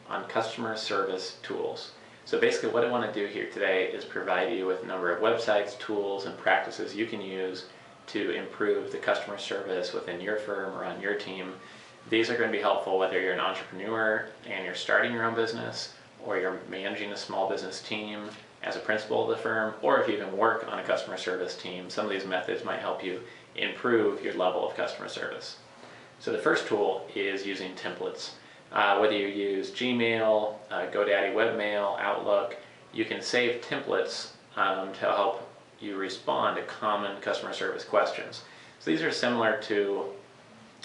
on customer service tools. So basically what I want to do here today is provide you with a number of websites, tools, and practices you can use to improve the customer service within your firm or on your team. These are going to be helpful whether you're an entrepreneur and you're starting your own business, or you're managing a small business team as a principal of the firm, or if you even work on a customer service team. Some of these methods might help you improve your level of customer service. So the first tool is using templates. Whether you use Gmail, GoDaddy Webmail, Outlook, you can save templates to help you respond to common customer service questions. So these are similar to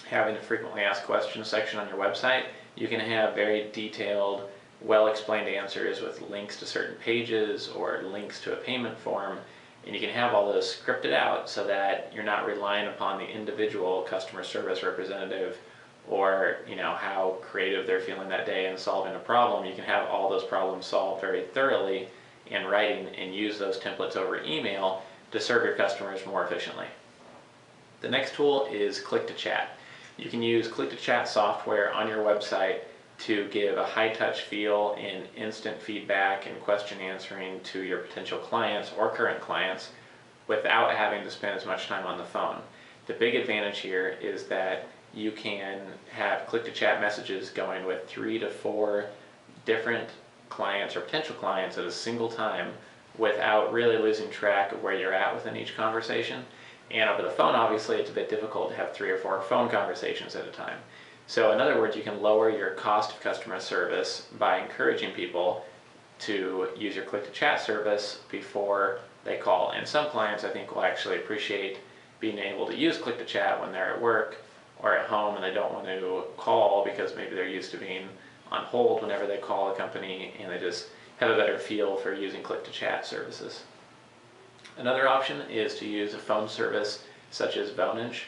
having a frequently asked questions section on your website. You can have very detailed, well-explained answers with links to certain pages or links to a payment form, and you can have all those scripted out so that you're not relying upon the individual customer service representative or how creative they're feeling that day in solving a problem. You can have all those problems solved very thoroughly in writing and use those templates over email to serve your customers more efficiently. The next tool is Click-to-Chat. You can use Click-to-Chat software on your website to give a high-touch feel and instant feedback and question answering to your potential clients or current clients without having to spend as much time on the phone. The big advantage here is that you can have click-to-chat messages going with 3 to 4 different clients or potential clients at a single time without really losing track of where you're at within each conversation. And over the phone, obviously, it's a bit difficult to have 3 or 4 phone conversations at a time. So in other words, you can lower your cost of customer service by encouraging people to use your click-to-chat service before they call. And some clients, I think, will actually appreciate being able to use click-to-chat when they're at work or at home and they don't want to call because maybe they're used to being on hold whenever they call a company, and they just have a better feel for using click-to-chat services. Another option is to use a phone service such as Vonage.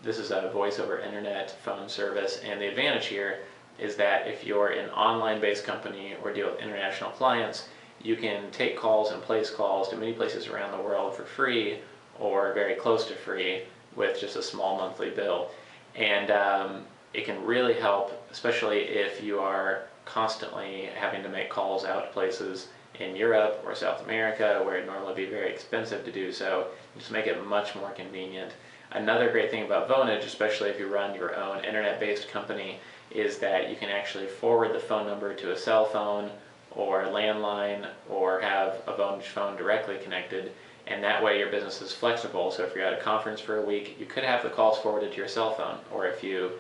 This is a voice over internet phone service, and the advantage here is that if you're an online-based company or deal with international clients, you can take calls and place calls to many places around the world for free or very close to free with just a small monthly bill. And it can really help, especially if you are constantly having to make calls out to places in Europe or South America where it'd normally be very expensive to do so. Just make it much more convenient. Another great thing about Vonage, especially if you run your own internet-based company, is that you can actually forward the phone number to a cell phone or a landline or have a Vonage phone directly connected, and that way your business is flexible. So if you're at a conference for a week, you could have the calls forwarded to your cell phone, or if you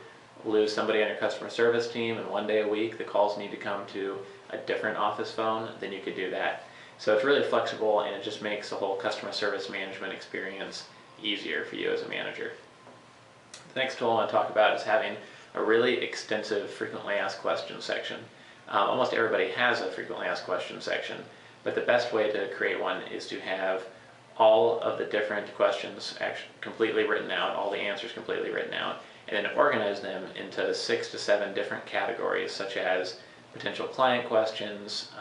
lose somebody on your customer service team and one day a week the calls need to come to a different office phone, then you could do that. So it's really flexible, and it just makes the whole customer service management experience easier for you as a manager. The next tool I want to talk about is having a really extensive frequently asked questions section. Almost everybody has a frequently asked questions section, but the best way to create one is to have all of the different questions actually completely written out, all the answers completely written out, and then organize them into 6 to 7 different categories, such as potential client questions,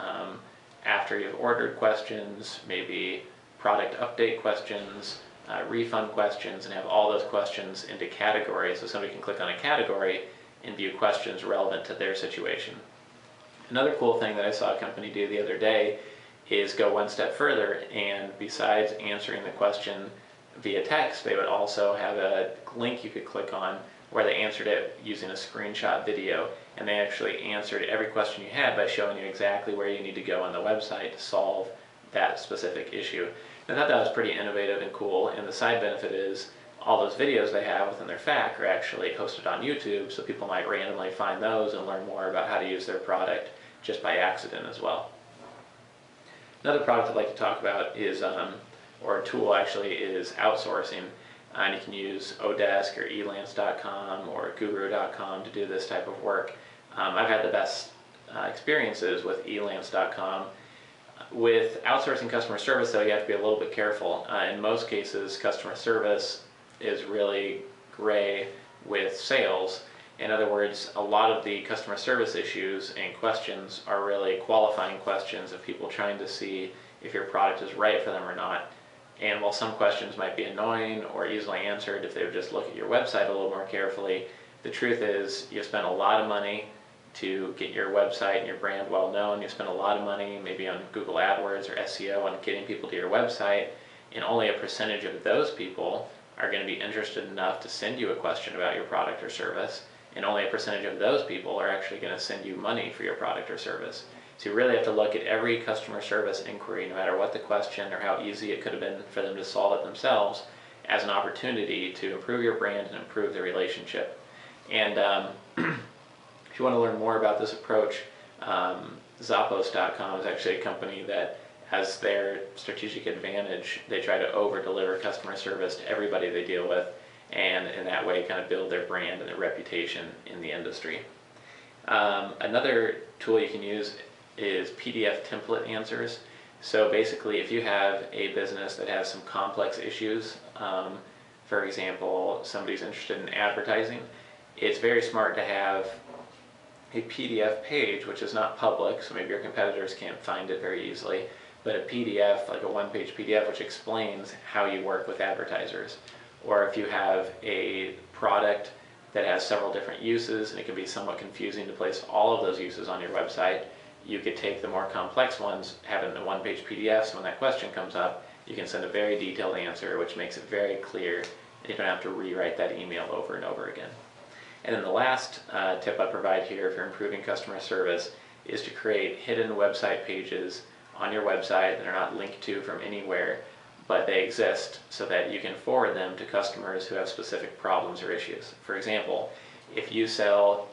after you've ordered questions, maybe product update questions, refund questions, and have all those questions into categories so somebody can click on a category and view questions relevant to their situation. Another cool thing that I saw a company do the other day is go one step further, and besides answering the question via text, they would also have a link you could click on where they answered it using a screenshot video, and they actually answered every question you had by showing you exactly where you need to go on the website to solve that specific issue. I thought that was pretty innovative and cool, and the side benefit is all those videos they have within their FAQ are actually hosted on YouTube, so people might randomly find those and learn more about how to use their product just by accident as well. Another product I'd like to talk about is, or a tool actually, is outsourcing. And you can use Odesk or Elance.com or Guru.com to do this type of work. I've had the best experiences with Elance.com. With outsourcing customer service, though, you have to be a little bit careful. In most cases, customer service is really gray with sales. In other words, a lot of the customer service issues and questions are really qualifying questions of people trying to see if your product is right for them or not. And while some questions might be annoying or easily answered if they would just look at your website a little more carefully, the truth is you spent a lot of money to get your website and your brand well known. You spend a lot of money maybe on Google AdWords or SEO on getting people to your website, and only a percentage of those people are going to be interested enough to send you a question about your product or service, and only a percentage of those people are actually going to send you money for your product or service. So you really have to look at every customer service inquiry, no matter what the question or how easy it could have been for them to solve it themselves, as an opportunity to improve your brand and improve the relationship. And if you want to learn more about this approach, Zappos.com is actually a company that has their strategic advantage. They try to over-deliver customer service to everybody they deal with, and in that way kind of build their brand and their reputation in the industry. Another tool you can use is PDF template answers. So basically, if you have a business that has some complex issues, for example, somebody's interested in advertising, it's very smart to have a PDF page, which is not public, so maybe your competitors can't find it very easily, but a PDF, like a one-page PDF, which explains how you work with advertisers. Or if you have a product that has several different uses, and it can be somewhat confusing to place all of those uses on your website, you could take the more complex ones, have it in a one-page PDF, so when that question comes up, you can send a very detailed answer, which makes it very clear, and you don't have to rewrite that email over and over again. And then the last tip I provide here for improving customer service is to create hidden website pages on your website that are not linked to from anywhere, but they exist so that you can forward them to customers who have specific problems or issues. For example, if you sell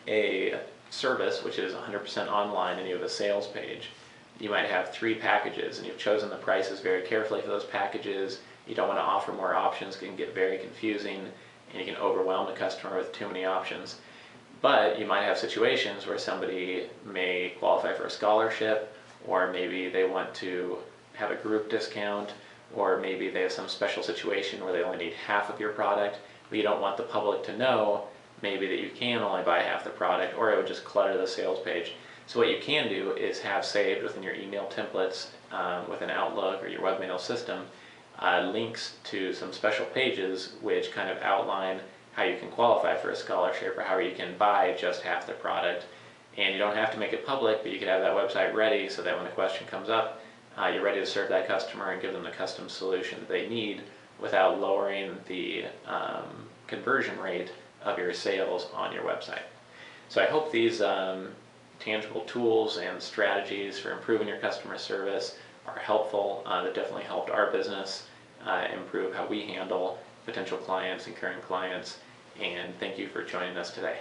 a service which is 100% online and you have a sales page, you might have 3 packages and you've chosen the prices very carefully for those packages. You don't want to offer more options, it can get very confusing, and you can overwhelm the customer with too many options. But you might have situations where somebody may qualify for a scholarship, or maybe they want to have a group discount, or maybe they have some special situation where they only need half of your product, but you don't want the public to know maybe that you can only buy half the product, or it would just clutter the sales page. So what you can do is have saved within your email templates, within Outlook or your webmail system, links to some special pages which kind of outline how you can qualify for a scholarship or how you can buy just half the product. And you don't have to make it public, but you could have that website ready so that when the question comes up, you're ready to serve that customer and give them the custom solution that they need without lowering the conversion rate of your sales on your website. So I hope these tangible tools and strategies for improving your customer service are helpful. That definitely helped our business improve how we handle potential clients and current clients. And thank you for joining us today.